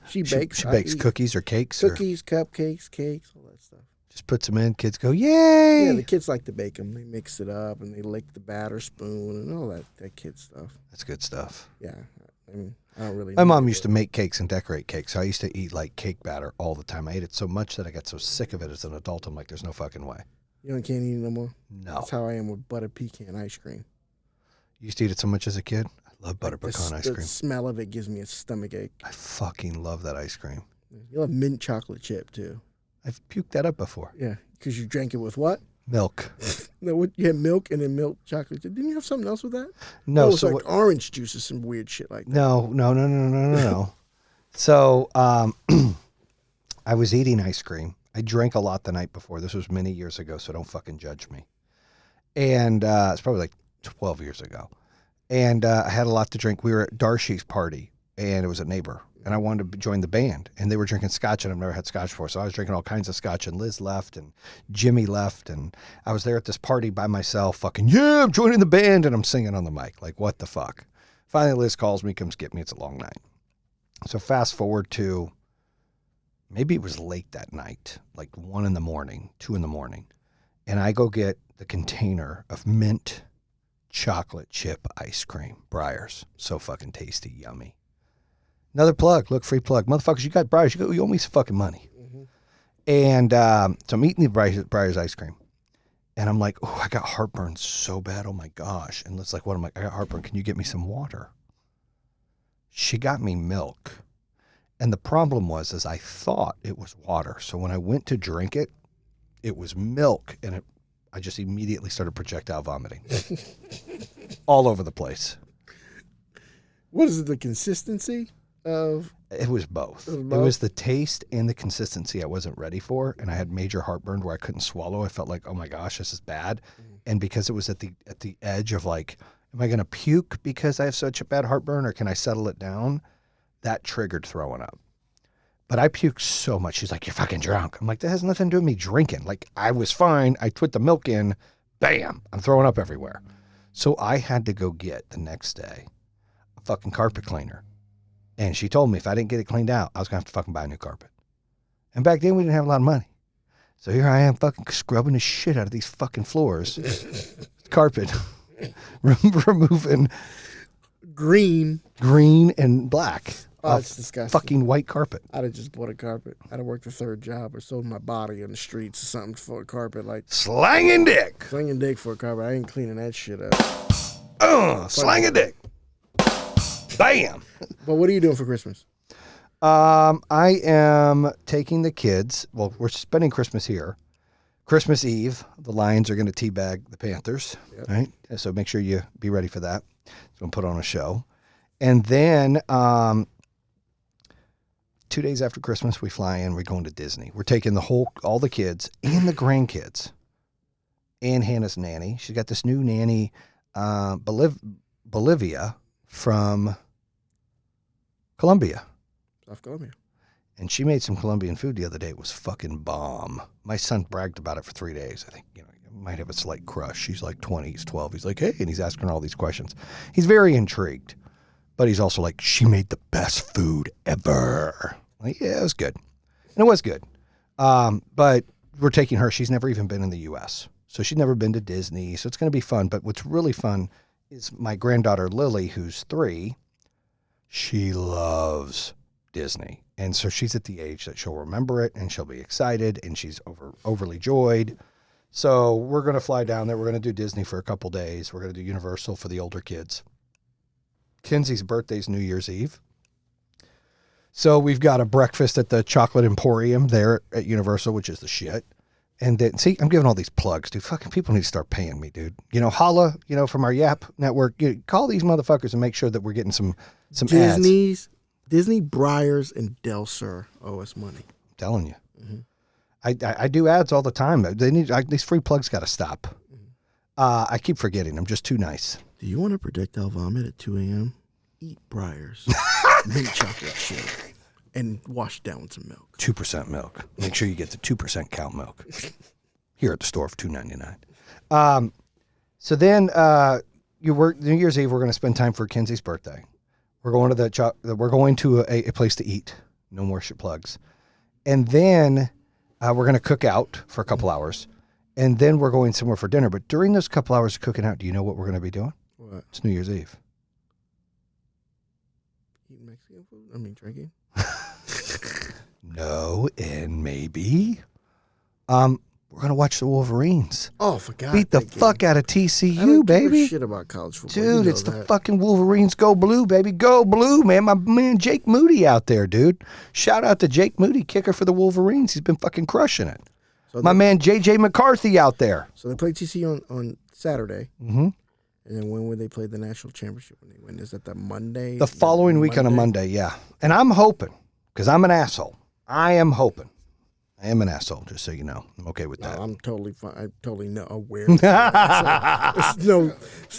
She bakes. She bakes cookies or cakes? Cookies, cupcakes, cakes, all that stuff. Just puts them in. Kids go, yay! Yeah, the kids like to bake them. They mix it up and they lick the batter spoon and all that kid stuff. That's good stuff. Yeah. I mean, I don't really My mom used to make cakes and decorate cakes. So I used to eat like cake batter all the time. I ate it so much that I got so sick of it as an adult. I'm like, there's no fucking way. You can't eat it no more? No. That's how I am with butter pecan ice cream. You used to eat it so much as a kid? I love butter pecan ice cream. The smell of it gives me a stomach ache. I fucking love that ice cream. You'll have mint chocolate chip, too. I've puked that up before. Yeah, because you drank it with what? Milk. No, you had milk and then milk chocolate chip. Didn't you have something else with that? No. It was like orange juice or some weird shit like that. No. So I was eating ice cream. I drank a lot the night before. This was many years ago, so don't fucking judge me. And it's probably like 12 years ago. And I had a lot to drink. We were at Darcy's party, and it was a neighbor. And I wanted to join the band. And they were drinking scotch, and I've never had scotch before. So I was drinking all kinds of scotch, and Liz left, and Jimmy left. And I was there at this party by myself, fucking, yeah, I'm joining the band. And I'm singing on the mic. Like, what the fuck? Finally, Liz calls me, comes get me. It's a long night. So fast forward to, maybe it was late that night, like 1 in the morning, 2 in the morning. And I go get the container of mint chocolate chip ice cream, Breyers. So fucking tasty, yummy. Another plug, look, free plug. Motherfuckers, you got Breyers, you owe me some fucking money. Mm-hmm. And so I'm eating the Breyers ice cream. And I'm like, oh, I got heartburn so bad, oh my gosh. And it's like, what? I'm like, I got heartburn, can you get me some water? She got me milk. And the problem was, is I thought it was water. So when I went to drink it, it was milk. And I just immediately started projectile vomiting. All over the place. What is it, the consistency of? It was both. It was the taste and the consistency I wasn't ready for. And I had major heartburn where I couldn't swallow. I felt like, oh my gosh, this is bad. Mm-hmm. And because it was at the edge of like, am I going to puke because I have such a bad heartburn, or can I settle it down? That triggered throwing up. But I puked so much. She's like, you're fucking drunk. I'm like, that has nothing to do with me drinking. Like, I was fine. I put the milk in. Bam. I'm throwing up everywhere. So I had to go get the next day a fucking carpet cleaner. And she told me if I didn't get it cleaned out, I was going to have to fucking buy a new carpet. And back then we didn't have a lot of money. So here I am fucking scrubbing the shit out of these fucking floors. Carpet. Removing green and black. Oh, it's disgusting. Fucking white carpet. I'd have just bought a carpet. I'd have worked a third job or sold my body on the streets or something for a carpet. Like slanging dick. Slanging dick for a carpet. I ain't cleaning that shit up. Slanging dick. Bam. But what are you doing for Christmas? I am taking the kids. Well, we're spending Christmas here. Christmas Eve, the Lions are going to teabag the Panthers, right? So make sure you be ready for that. So I'm going to put on a show. And then 2 days after Christmas, we fly in. We're going to Disney. We're taking all the kids and the grandkids and Hannah's nanny. She's got this new nanny, Bolivia from Colombia. South Colombia. And she made some Colombian food the other day. It was fucking bomb. My son bragged about it for 3 days. I think, might have a slight crush. She's like 20, he's 12. He's like, hey, and he's asking her all these questions. He's very intrigued. But he's also like, she made the best food ever. Like, yeah, it was good. And it was good. But we're taking her. She's never even been in the U.S. So she's never been to Disney. So it's going to be fun. But what's really fun is my granddaughter, Lily, who's 3. She loves Disney. And so she's at the age that she'll remember it and she'll be excited and she's overly joyed. So we're going to fly down there. We're going to do Disney for a couple days. We're going to do Universal for the older kids. Kenzie's birthday's New Year's Eve. So we've got a breakfast at the Chocolate Emporium there at Universal, which is the shit. And then, see, I'm giving all these plugs, dude. Fucking people need to start paying me, dude. Holla, from our Yap network. Call these motherfuckers and make sure that we're getting some ads. Disney, Briars, and Del Sur owe us money. I'm telling you. Mm-hmm. I do ads all the time. These free plugs got to stop. Mm-hmm. I keep forgetting. I'm just too nice. Do you want to projectile vomit at 2 a.m.? Eat Briars, mint chocolate shake, and wash down with some milk. 2% milk. Make sure you get the 2% cow milk here at the store for $2.99. So then New Year's Eve. We're going to spend time for Kenzie's birthday. We're going to a place to eat. No more shit plugs. And then we're going to cook out for a couple hours. And then we're going somewhere for dinner. But during those couple hours of cooking out, do you know what we're going to be doing? What? It's New Year's Eve. Eating Mexican food? I mean, drinking? No, and maybe. We're going to watch the Wolverines. Oh, for God's sake. Beat the fuck out of TCU, I don't baby. give a shit about college football. Dude, it's the fucking Wolverines. Go blue, baby. Go blue, man. My man Jake Moody out there, dude. Shout out to Jake Moody, kicker for the Wolverines. He's been fucking crushing it. So my man JJ McCarthy out there. So they play TCU on Saturday. Mm-hmm. And then when would they play the national championship? When they win? Is that the Monday? The following week on a Monday, yeah. And I'm hoping, because I'm an asshole. I am an asshole, just so you know. I'm okay with that. I'm totally fine. I'm totally aware. It's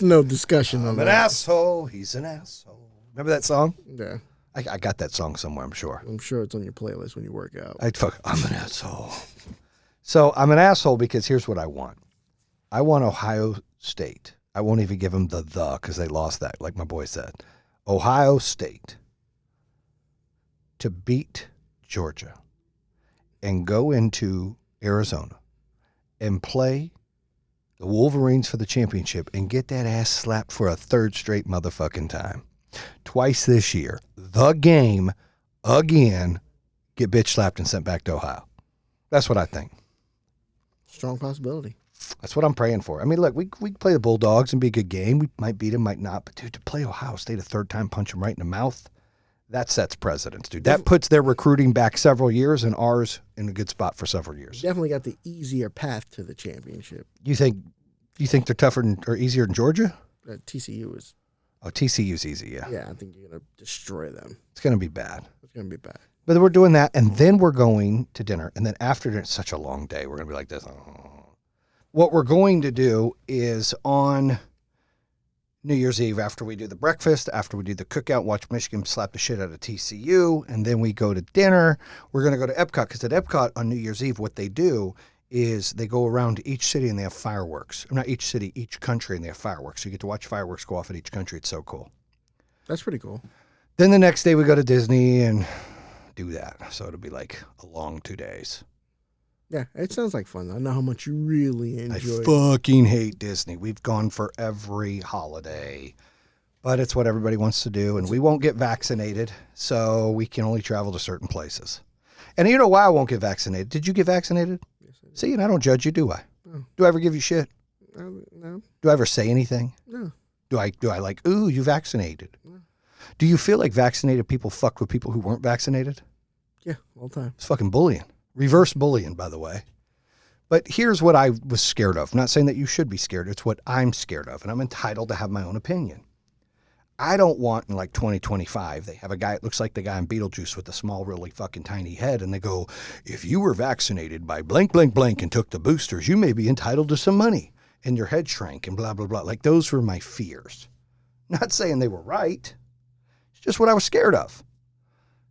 no discussion on that. I'm an asshole. He's an asshole. Remember that song? Yeah. I got that song somewhere, I'm sure. I'm sure it's on your playlist when you work out. I'm an asshole. So I'm an asshole because here's what I want. I want Ohio State. I won't even give them the because they lost that, like my boy said. Ohio State to beat Georgia and go into Arizona and play the Wolverines for the championship and get that ass slapped for a third straight motherfucking time. Twice this year. The game, again, get bitch slapped and sent back to Ohio. That's what I think. Strong possibility. That's what I'm praying for. I mean, look, we play the Bulldogs and be a good game. We might beat them, might not. But, dude, to play Ohio State a third time, punch them right in the mouth, that sets precedents, dude. That puts their recruiting back several years and ours in a good spot for several years. Definitely got the easier path to the championship. You think they're tougher or easier than Georgia? TCU is. Oh, TCU's easy, yeah. Yeah, I think you're going to destroy them. It's going to be bad. It's going to be bad. But we're doing that, and then we're going to dinner. And then after dinner, it's such a long day. We're going to be like this. What we're going to do is on New Year's Eve, after we do the breakfast, after we do the cookout, watch Michigan slap the shit out of TCU, and then we go to dinner. We're going to go to Epcot, because at Epcot on New Year's Eve, what they do is they go around to each city and they have fireworks. Not each city, each country, and they have fireworks. So you get to watch fireworks go off at each country. It's so cool. That's pretty cool. Then the next day we go to Disney and do that. So it'll be like a long 2 days. Yeah, it sounds like fun. I know how much you really enjoy. I fucking hate Disney. We've gone for every holiday. But it's what everybody wants to do, and we won't get vaccinated, so we can only travel to certain places. And you know why I won't get vaccinated? Did you get vaccinated? Yes, I did. See, and I don't judge you, do I? No. Do I ever give you shit? No. Do I ever say anything? No. Do I like, ooh, you vaccinated? No. Do you feel like vaccinated people fucked with people who weren't vaccinated? Yeah, all the time. It's fucking bullying. Reverse bullying, by the way. But here's what I was scared of. I'm not saying that you should be scared. It's what I'm scared of, and I'm entitled to have my own opinion. I don't want in like 2025, they have a guy, it looks like the guy in Beetlejuice with a small, really fucking tiny head, and they go, if you were vaccinated by blank, blank, blank and took the boosters, you may be entitled to some money. And your head shrank and blah, blah, blah. Like those were my fears. Not saying they were right. It's just what I was scared of.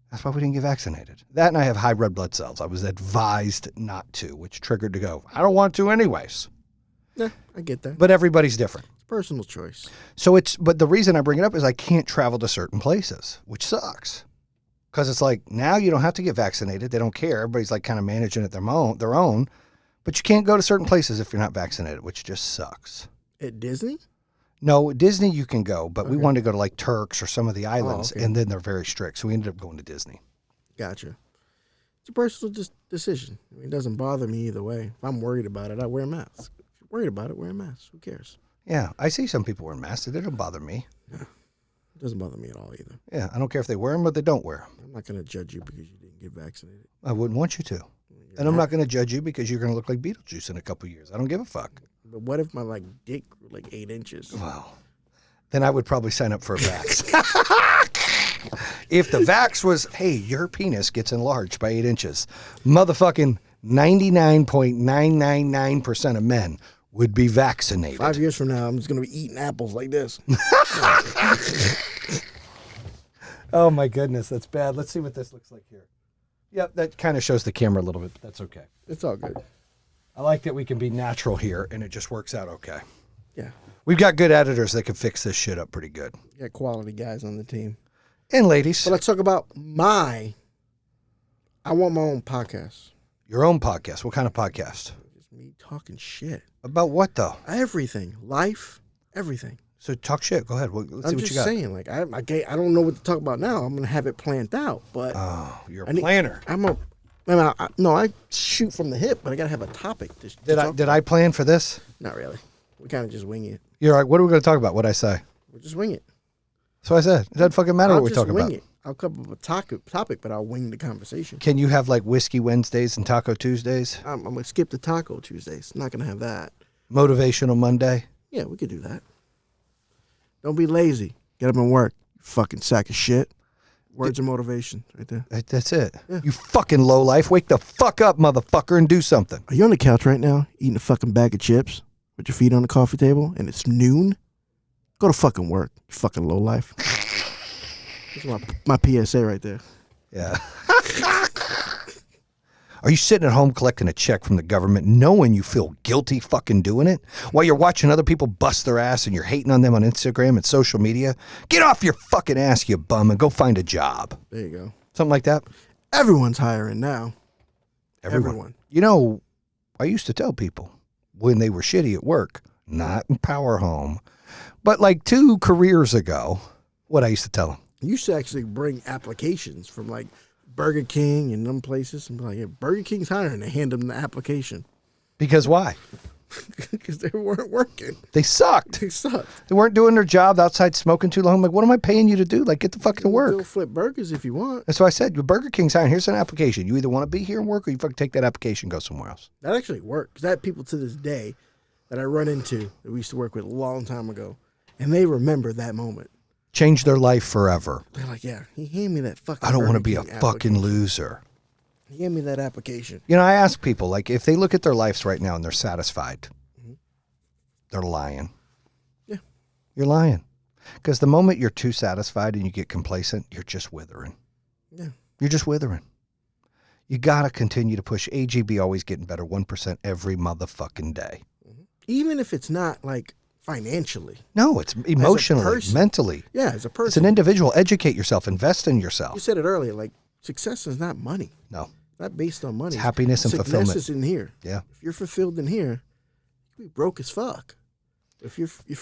That's why we didn't get vaccinated. That and I have high red blood cells. I was advised not to, which triggered to go, I don't want to anyways. Yeah, I get that. But everybody's different. It's personal choice. So but the reason I bring it up is I can't travel to certain places, which sucks. Because it's like, now you don't have to get vaccinated. They don't care. Everybody's like kind of managing it their own. But you can't go to certain places if you're not vaccinated, which just sucks. At Disney? No, Disney you can go, but we wanted to go to like Turks or some of the islands, okay. and then they're very strict. So we ended up going to Disney. Gotcha. It's a personal decision. I mean, it doesn't bother me either way. If I'm worried about it, I wear a mask. If you're worried about it, wear a mask. Who cares? Yeah, I see some people wearing masks. They don't bother me. Yeah. Doesn't bother me at all either. Yeah, I don't care if they wear them or they don't wear them. I'm not going to judge you because you didn't get vaccinated. I wouldn't want you to. And I'm not going to judge you because you're going to look like Beetlejuice in a couple of years. I don't give a fuck. But what if my dick grew 8 inches? Well, then I would probably sign up for a vax. If the vax was, hey, your penis gets enlarged by 8 inches, motherfucking 99.999% of men would be vaccinated. 5 years from now, I'm just going to be eating apples like this. Oh, my goodness. That's bad. Let's see what this looks like here. Yep, that kind of shows the camera a little bit, but that's okay. It's all good. I like that we can be natural here, and it just works out okay. Yeah. We've got good editors that can fix this shit up pretty good. Got quality guys on the team. And ladies. So let's talk about I want my own podcast. Your own podcast. What kind of podcast? Just me talking shit. About what, though? Everything. Life. Everything. So talk shit. Go ahead. Let's see what you got. I'm just saying, I don't know what to talk about now. I'm going to have it planned out. But oh, you're a planner. I shoot from the hip, but I got to have a topic. Did I plan for this? Not really. We kind of just wing it. You're like, what are we going to talk about? What'd I say? We'll just wing it. So I said, it doesn't fucking matter what we're talking about. I'll come up with a topic, but I'll wing the conversation. Can you have Whiskey Wednesdays and Taco Tuesdays? I'm going to skip the Taco Tuesdays. Not going to have that. Motivational Monday? Yeah, we could do that. Don't be lazy. Get up and work. You fucking sack of shit. Words of motivation right there. That's it. Yeah. You fucking lowlife. Wake the fuck up, motherfucker, and do something. Are you on the couch right now eating a fucking bag of chips with your feet on the coffee table and it's noon? Go to fucking work, you fucking lowlife. That's my PSA right there. Yeah. Are you sitting at home collecting a check from the government knowing you feel guilty fucking doing it? While you're watching other people bust their ass and you're hating on them on Instagram and social media? Get off your fucking ass, you bum, and go find a job. There you go. Something like that? Everyone's hiring now. Everyone. You know, I used to tell people when they were shitty at work, not in Power Home, but 2 careers ago, what I used to tell them. You should actually bring applications from Burger King and them places and be like, yeah, Burger King's hiring. They hand them the application. Because why? Because they weren't working. They sucked. They sucked. They weren't doing their job outside smoking too long. I'm like, what am I paying you to do? Get the fuck to work. Go flip burgers if you want. That's what I said. Burger King's hiring. Here's an application. You either want to be here and work or you fucking take that application and go somewhere else. That actually worked. Because I have people to this day that I run into that we used to work with a long time ago. And they remember that moment. Change their life forever. They're like, yeah, he handed me that fucking I don't want to be a fucking loser. He gave me that application. You know, I ask people, if they look at their lives right now and they're satisfied, they're lying. Yeah. You're lying. Because the moment you're too satisfied and you get complacent, you're just withering. Yeah. You're just withering. You got to continue to push. AGB always getting better 1% every motherfucking day. Even if it's not financially. No, it's emotionally, mentally. Yeah, as a person. It's an individual. Educate yourself. Invest in yourself. You said it earlier. Success is not money. No. Not based on money. It's happiness and fulfillment. Success is in here. Yeah. If you're fulfilled in here, you'll be broke as fuck.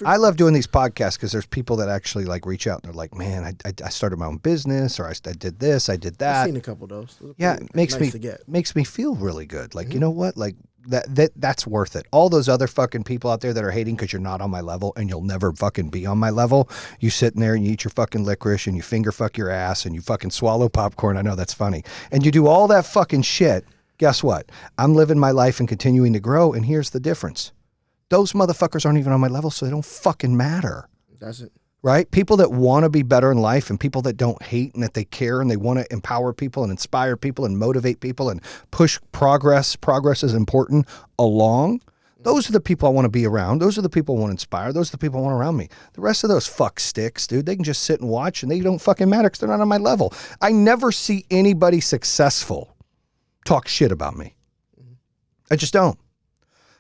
I love doing these podcasts because there's people that actually reach out and they're like, man, I started my own business, or I did this, I did that. I've seen a couple of those. Yeah, it makes me feel really good. You know what? That's worth it. All those other fucking people out there that are hating because you're not on my level and you'll never fucking be on my level. You sitting there and you eat your fucking licorice and you finger fuck your ass and you fucking swallow popcorn. I know that's funny. And you do all that fucking shit. Guess what? I'm living my life and continuing to grow. And here's the difference. Those motherfuckers aren't even on my level, so they don't fucking matter. Doesn't. Right? People that want to be better in life and people that don't hate and that they care and they want to empower people and inspire people and motivate people and push progress is important along. Those are the people I want to be around. Those are the people I want to inspire. Those are the people I want around me. The rest of those fuck sticks, dude, they can just sit and watch and they don't fucking matter because they're not on my level. I never see anybody successful talk shit about me. I just don't.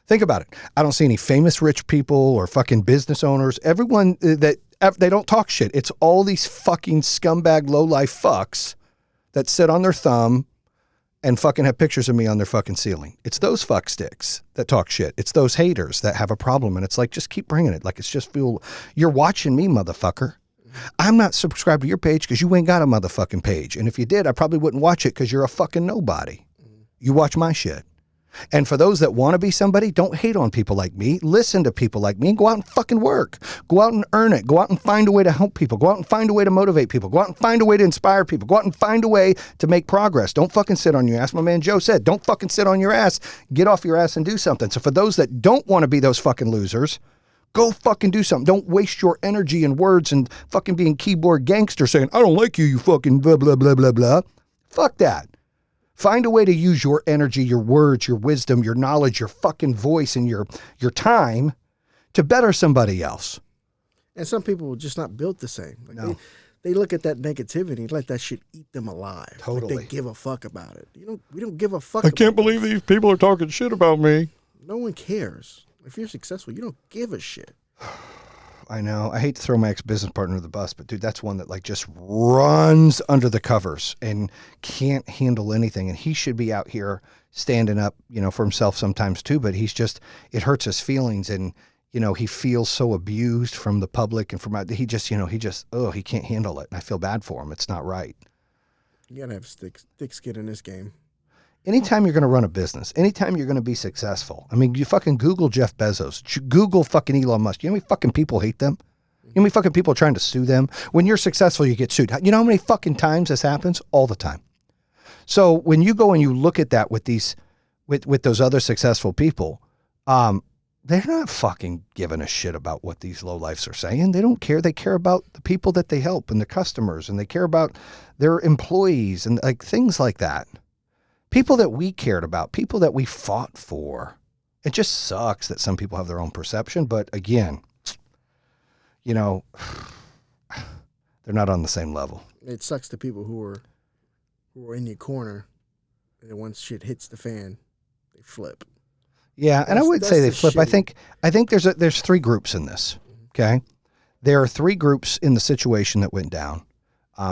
Think about it. I don't see any famous rich people or fucking business owners. Everyone they don't talk shit. It's all these fucking scumbag lowlife fucks that sit on their thumb and fucking have pictures of me on their fucking ceiling. It's those fuck sticks that talk shit. It's those haters that have a problem. And it's just keep bringing it. It's just you're watching me, motherfucker. I'm not subscribed to your page because you ain't got a motherfucking page. And if you did, I probably wouldn't watch it because you're a fucking nobody. You watch my shit. And for those that want to be somebody, don't hate on people like me. Listen to people like me and go out and fucking work. Go out and earn it. Go out and find a way to help people. Go out and find a way to motivate people. Go out and find a way to inspire people. Go out and find a way to make progress. Don't fucking sit on your ass. My man Joe said, don't fucking sit on your ass. Get off your ass and do something. So for those that don't want to be those fucking losers, go fucking do something. Don't waste your energy and words and fucking being keyboard gangster saying, I don't like you, you fucking blah, blah, blah, blah, blah. Fuck that. Find a way to use your energy, your words, your wisdom, your knowledge, your fucking voice, and your time to better somebody else. And some people are just not built the same. Like No. they look at that negativity, let that shit eat them alive. Totally. Like they give a fuck about it. We don't give a fuck. I can't believe these people are talking shit about me. No one cares. If you're successful, you don't give a shit. I know. I hate to throw my ex-business partner under the bus, but dude, that's one that like just runs under the covers and can't handle anything. And he should be out here standing up, for himself sometimes too, but it hurts his feelings. And, he feels so abused from the public and he can't handle it. And I feel bad for him. It's not right. You gotta have thick skin in this game. Anytime you're going to run a business, anytime you're going to be successful, I mean, you fucking Google Jeff Bezos, Google fucking Elon Musk. You know how many fucking people hate them? You know how many fucking people are trying to sue them? When you're successful, you get sued. You know how many fucking times this happens? All the time. So when you go and you look at that with those other successful people, they're not fucking giving a shit about what these lowlifes are saying. They don't care. They care about the people that they help and the customers, and they care about their employees and like things like that. People that we cared about, people that we fought for. It just sucks that some people have their own perception, but again, they're not on the same level. It sucks to people who are in your corner, and then once shit hits the fan, they flip. Yeah, and I would say they flip. I think there's three groups in this. Okay, there are three groups in the situation that went down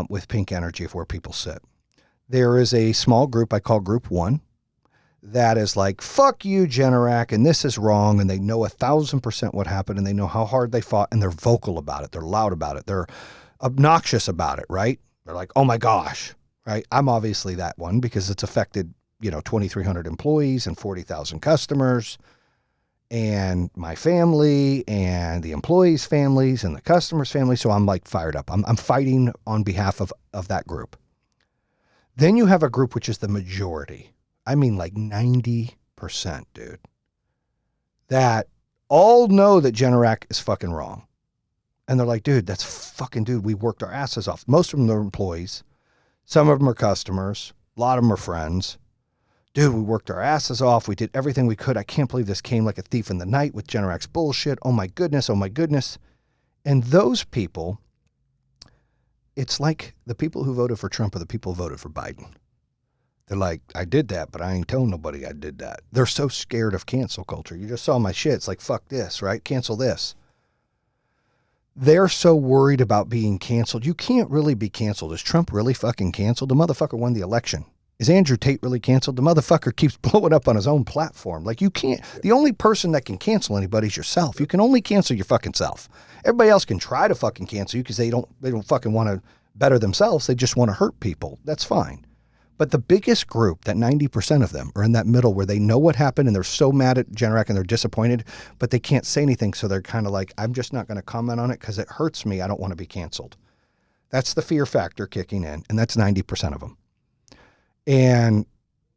with Pink Energy of where people sit. There is a small group I call Group 1 that is like, fuck you, Generac, and this is wrong, and they know 1,000% what happened, and they know how hard they fought, and they're vocal about it. They're loud about it. They're obnoxious about it, right? They're like, oh my gosh, right? I'm obviously that one because it's affected, 2,300 employees and 40,000 customers and my family and the employees' families and the customers' families, so I'm like fired up. I'm fighting on behalf of that group. Then you have a group which is the majority. I mean like 90%, dude. That all know that Generac is fucking wrong. And they're like, dude, we worked our asses off. Most of them are employees. Some of them are customers. A lot of them are friends. Dude, we worked our asses off. We did everything we could. I can't believe this came like a thief in the night with Generac's bullshit. Oh my goodness. And those people, it's like the people who voted for Trump are the people who voted for Biden. They're like, I did that, but I ain't telling nobody I did that. They're so scared of cancel culture. You just saw my shit. It's like, fuck this, right? Cancel this. They're so worried about being canceled. You can't really be canceled. Is Trump really fucking canceled? The motherfucker won the election. Is Andrew Tate really canceled? The motherfucker keeps blowing up on his own platform. Like you can't, the only person that can cancel anybody is yourself. You can only cancel your fucking self. Everybody else can try to fucking cancel you because they don't fucking want to better themselves. They just want to hurt people. That's fine. But the biggest group, that 90% of them are in that middle where they know what happened and they're so mad at Generac and they're disappointed, but they can't say anything. So they're kind of like, I'm just not going to comment on it because it hurts me. I don't want to be canceled. That's the fear factor kicking in. And that's 90% of them. And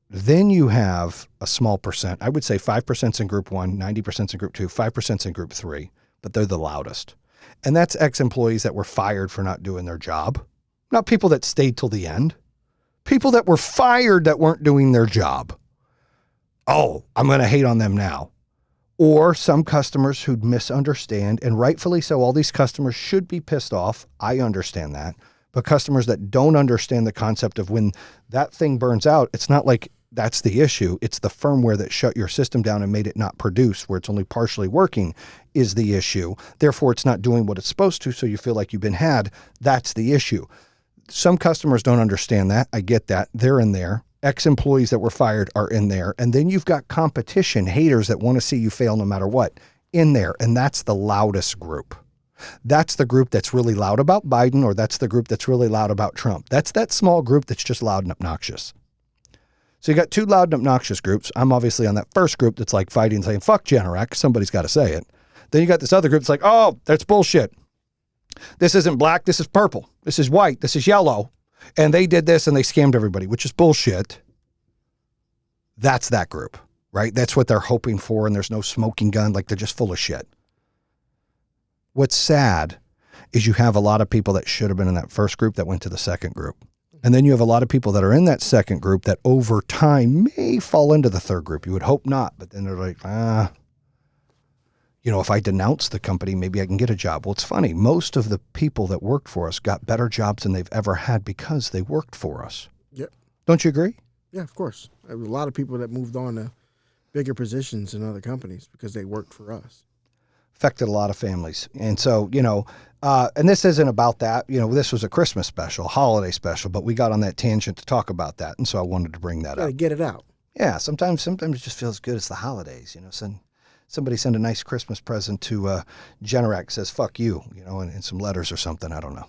then you have a small percent. I would say 5% in Group 1, 90% in Group 2, 5% in Group 3, but they're the loudest. And that's ex-employees that were fired for not doing their job. Not people that stayed till the end. People that were fired that weren't doing their job. Oh, I'm going to hate on them now. Or some customers who'd misunderstand, and rightfully so, all these customers should be pissed off. I understand that. But customers that don't understand the concept of when that thing burns out, it's not like that's the issue. It's the firmware that shut your system down and made it not produce, where it's only partially working is the issue. Therefore, it's not doing what it's supposed to, so you feel like you've been had. That's the issue. Some customers don't understand that. I get that. They're in there. Ex-employees that were fired are in there. And then you've got competition, haters that want to see you fail no matter what, in there. And that's the loudest group. That's the group that's really loud about Biden, or that's the group that's really loud about Trump. That's that small group that's just loud and obnoxious. So you got two loud and obnoxious groups. I'm obviously on that first group that's like fighting, saying, fuck Generac. Somebody's got to say it. Then you got this other group that's like, oh, that's bullshit. This isn't black. This is purple. This is white. This is yellow. And they did this and they scammed everybody, which is bullshit. That's that group, right? That's what they're hoping for. And there's no smoking gun. Like, they're just full of shit. What's sad is you have a lot of people that should have been in that first group that went to the second group. And then you have a lot of people that are in that second group that over time may fall into the third group. You would hope not, but then they're like, if I denounce the company, maybe I can get a job. Well, it's funny. Most of the people that worked for us got better jobs than they've ever had because they worked for us. Yep. Don't you agree? Yeah, of course. There was a lot of people that moved on to bigger positions in other companies because they worked for us. Affected a lot of families. And so, and this isn't about that. This was a Christmas special, holiday special, but we got on that tangent to talk about that. And so I wanted to bring that up. Get it out. Yeah, sometimes it just feels good. It's the holidays, Somebody send a nice Christmas present to Generac, says, fuck you, and some letters or something. I don't know.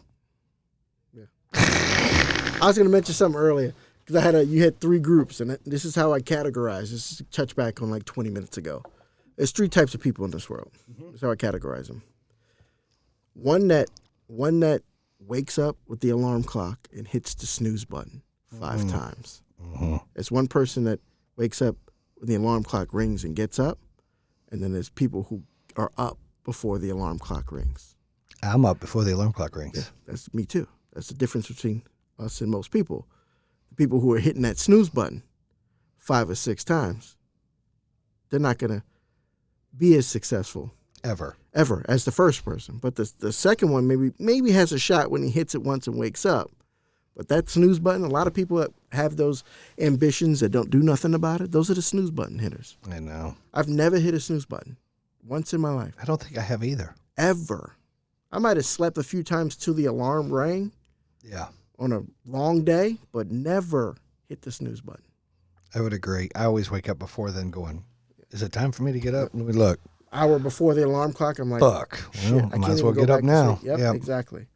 Yeah. I was going to mention something earlier because you had three groups, and this is how I categorize. This is a touchback on like 20 minutes ago. There's three types of people in this world. That's how I categorize them. One that wakes up with the alarm clock and hits the snooze button 5 times. There's one person that wakes up when the alarm clock rings and gets up. And then there's people who are up before the alarm clock rings. I'm up before the alarm clock rings. Yeah, that's me too. That's the difference between us and most people. The people who are hitting that snooze button 5 or 6 times, they're not going to be as successful ever as the first person. But the second one maybe has a shot when he hits it once and wakes up. But that snooze button, a lot of people that have those ambitions that don't do nothing about it, those are the snooze button hitters. I know. I've never hit a snooze button once in my life. I don't think I have either. Ever. I might have slept a few times till the alarm rang. Yeah. On a long day, but never hit the snooze button. I would agree. I always wake up before then going, is it time for me to get up? And we look. Hour before the alarm clock, I'm like, fuck. Well, I might as well get up now. Yep, exactly.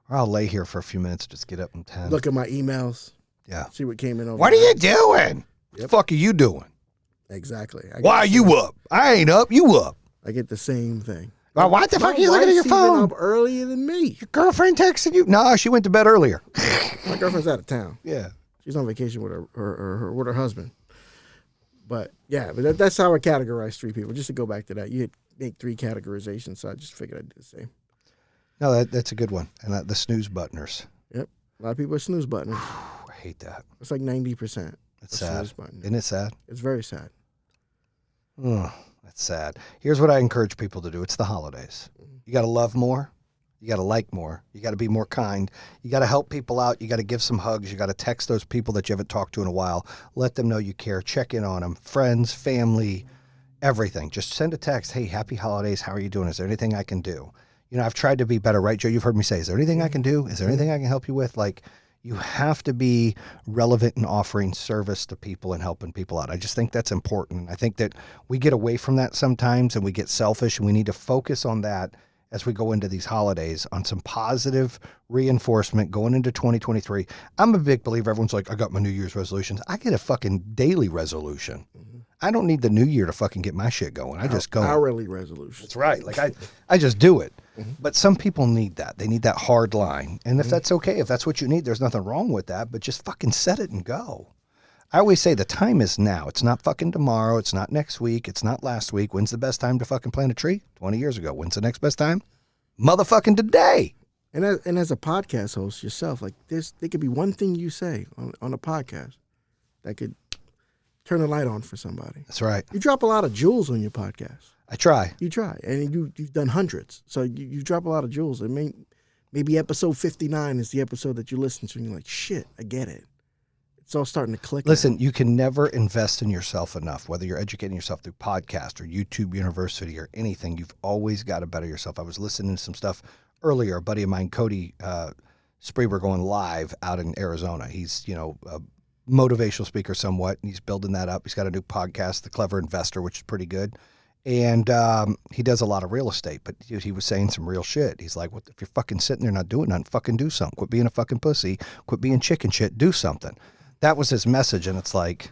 Or I'll lay here for a few minutes, just get up in 10. Look at my emails. Yeah. See what came in over. What are you doing? What the fuck are you doing? Exactly. Why are you up? I ain't up. You up. I get the same thing. Well, what the fuck are you looking at your phone? Up earlier than me. Your girlfriend texted you? No, she went to bed earlier. My girlfriend's out of town. Yeah. She's on vacation with her husband. But yeah, but that's how I categorize 3 people. Just to go back to that, you make 3 categorizations, so I just figured I'd do the same. No, that's a good one. And the snooze buttoners. Yep. A lot of people are snooze buttoners. I hate that. It's like 90%. It's sad. Snooze Isn't it sad? It's very sad. Oh, that's sad. Here's what I encourage people to do. It's the holidays. You got to love more. You got to like more. You got to be more kind. You got to help people out. You got to give some hugs. You got to text those people that you haven't talked to in a while. Let them know you care. Check in on them. Friends, family, everything. Just send a text. Hey, happy holidays. How are you doing? Is there anything I can do? I've tried to be better, right, Joe? You've heard me say, is there anything I can do? Is there anything I can help you with? Like, you have to be relevant in offering service to people and helping people out. I just think that's important. I think that we get away from that sometimes and we get selfish, and we need to focus on that as we go into these holidays, on some positive reinforcement going into 2023. I'm a big believer. Everyone's like, I got my New Year's resolutions. I get a fucking daily resolution. I don't need the new year to fucking get my shit going. I just go. Hourly resolution. That's right. Like I just do it. But some people need that. They need that hard line. And if that's okay, if that's what you need, there's nothing wrong with that, but just fucking set it and go. I always say the time is now. It's not fucking tomorrow. It's not next week. It's not last week. When's the best time to fucking plant a tree? 20 years ago. When's the next best time? Motherfucking today. And as a podcast host yourself, like there could be one thing you say on a podcast that could turn a light on for somebody. That's right. You drop a lot of jewels on your podcast. I try. You try. And you've done hundreds. So you drop a lot of jewels. Maybe episode 59 is the episode that you listen to and you're like, shit, I get it. It's all starting to click. Listen, now. You can never invest in yourself enough, whether you're educating yourself through podcast or YouTube University or anything. You've always got to better yourself. I was listening to some stuff earlier. A buddy of mine, Cody Spreber, going live out in Arizona. He's, a motivational speaker somewhat, and he's building that up. He's got a new podcast, The Clever Investor, which is pretty good. And he does a lot of real estate, but dude, he was saying some real shit. He's like, if you're fucking sitting there not doing nothing, fucking do something. Quit being a fucking pussy. Quit being chicken shit. Do something. That was his message, and it's like,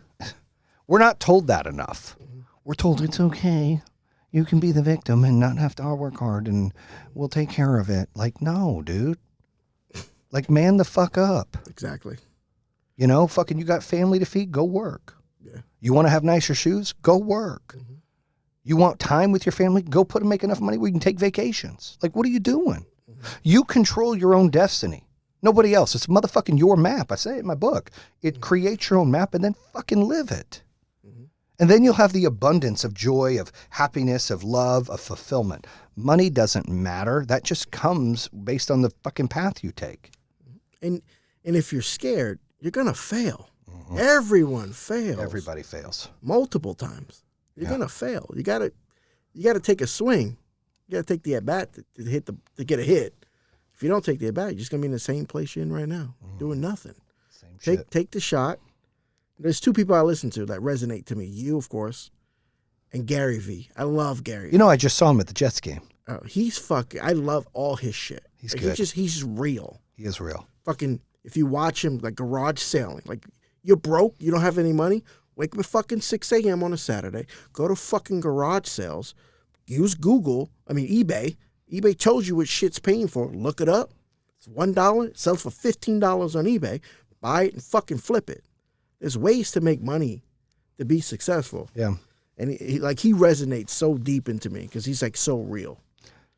we're not told that enough. We're told it's okay. You can be the victim and not have to work hard, and we'll take care of it. Like, no, dude. Like, man the fuck up. Exactly. You know, fucking you got family to feed, go work. Yeah. You want to have nicer shoes, go work. Mm-hmm. You want time with your family, go put and make enough money where you can take vacations. Like, what are you doing? Mm-hmm. You control your own destiny. Nobody else. It's motherfucking your map. I say it in my book. It creates your own map and then fucking live it. And then you'll have the abundance of joy, of happiness, of love, of fulfillment. Money doesn't matter. That just comes based on the fucking path you take. And if you're scared, you're going to fail. Mm-hmm. Everyone fails. Everybody fails. Multiple times. You're going to fail. You got to take a swing. You got to take the at-bat to get a hit. If you don't take the at-bat, you're just going to be in the same place you're in right now, doing nothing. Same shit. Take the shot. There's two people I listen to that resonate to me. You, of course, and Gary V. I love Gary. You know, I just saw him at the Jets game. Oh, he's fucking. I love all his shit. He's like, good. He's real. He is real. Fucking, if you watch him, like garage selling, like you're broke, you don't have any money, wake up at fucking 6 a.m. on a Saturday, go to fucking garage sales, use eBay. eBay tells you what shit's paying for. Look it up. It's $1. It sells for $15 on eBay. Buy it and fucking flip it. There's ways to make money to be successful. Yeah. And he resonates so deep into me because he's like so real.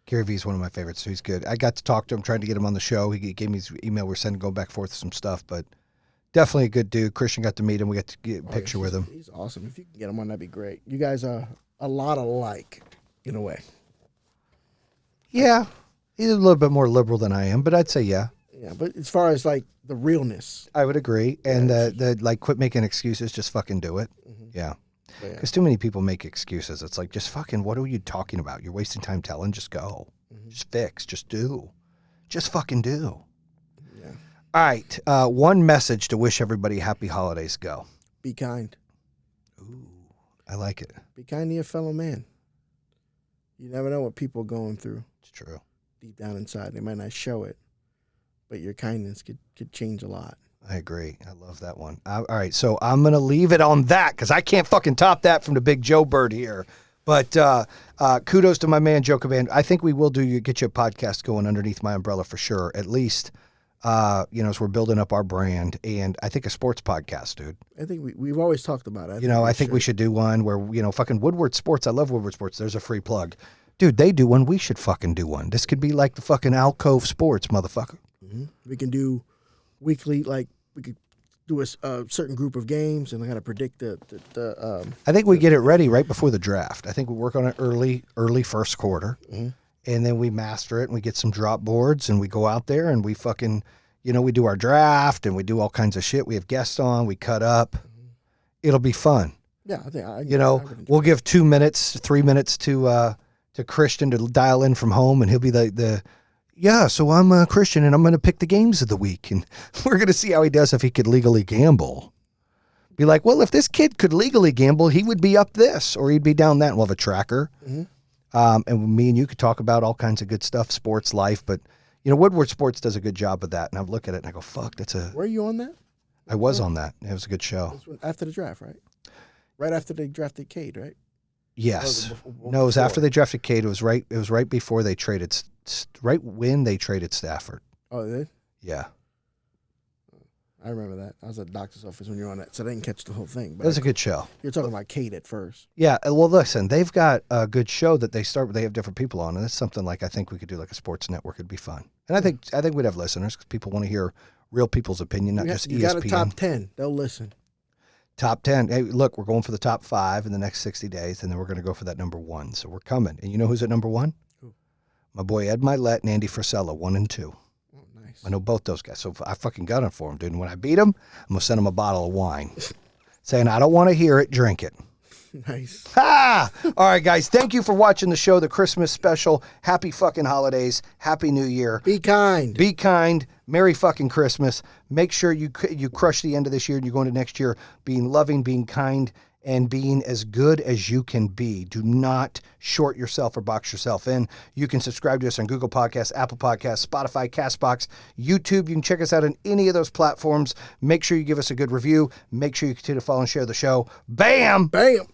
Gary Vee is one of my favorites, so he's good. I got to talk to him, trying to get him on the show. He gave me his email. We're sending, going back and forth some stuff, but definitely a good dude. Christian got to meet him. We got to get a picture with him. He's awesome. If you can get him on, that'd be great. You guys are a lot alike in a way. Yeah. He's a little bit more liberal than I am, but I'd say yeah. Yeah, but as far as like the realness. I would agree. And the like, quit making excuses, just fucking do it. Mm-hmm. Yeah. Because too many people make excuses. It's like, just fucking, what are you talking about? You're wasting time telling, just go. Mm-hmm. Just fix, just do. Just fucking do. Yeah. All right. One message to wish everybody happy holidays. Go. Be kind. Ooh, I like it. Be kind to your fellow man. You never know what people are going through. It's true. Deep down inside. They might not show it, but your kindness could change a lot. I agree. I love that one. All right, so I'm going to leave it on that because I can't fucking top that from the big Joe Bird here. But kudos to my man, Joe Cabana. I think we will get you a podcast going underneath my umbrella for sure, at least, as we're building up our brand. And I think a sports podcast, dude. I think we've always talked about it. I think we should do one where, fucking Woodward Sports. I love Woodward Sports. There's a free plug. Dude, they do one. We should fucking do one. This could be like the fucking Alcove Sports, motherfucker. Mm-hmm. We can do weekly, like we could do a certain group of games and I got to predict the I think we get it ready right before the draft. I think we work on it early first quarter, and then we master it and we get some drop boards and we go out there and we fucking, we do our draft and we do all kinds of shit. We have guests on, we cut up. It'll be fun. Yeah, I think we'll give 2 minutes, 3 minutes to Christian to dial in from home, and he'll be so I'm a Christian and I'm going to pick the games of the week. And we're going to see how he does if he could legally gamble. Be like, well, if this kid could legally gamble, he would be up this or he'd be down that. And we'll have a tracker. Mm-hmm. And me and you could talk about all kinds of good stuff, sports, life. But, Woodward Sports does a good job of that. And I look at it and I go, fuck, Were you on that? I was on that. It was a good show. After the draft, right? Right after they drafted Cade, right? Yes. No, it was after they drafted Cade. It was right before they traded, right when they traded Stafford. Oh, they did? Yeah. I remember that. I was at the doctor's office when you were on that, so I didn't catch the whole thing. But it was a good show. You're talking about Cade at first. Yeah. Well, listen, they've got a good show that they have different people on, and it's something like I think we could do like a sports network. It'd be fun. And I think we'd have listeners because people want to hear real people's opinion, not just ESPN. You got a top 10. They'll listen. Top 10. Hey, look, we're going for the top 5 in the next 60 days, and then we're going to go for that number 1. So we're coming. And you know who's at number 1? Who? My boy Ed Milet and Andy Frisella, 1 and 2. Oh, nice. I know both those guys. So I fucking got it for them, dude. And when I beat them, I'm going to send them a bottle of wine. Saying, I don't want to hear it, drink it. Nice. Ha! All right, guys. Thank you for watching the show, the Christmas special. Happy fucking holidays. Happy New Year. Be kind. Be kind. Merry fucking Christmas. Make sure you crush the end of this year and you go into next year being loving, being kind, and being as good as you can be. Do not short yourself or box yourself in. You can subscribe to us on Google Podcasts, Apple Podcasts, Spotify, CastBox, YouTube. You can check us out on any of those platforms. Make sure you give us a good review. Make sure you continue to follow and share the show. Bam! Bam.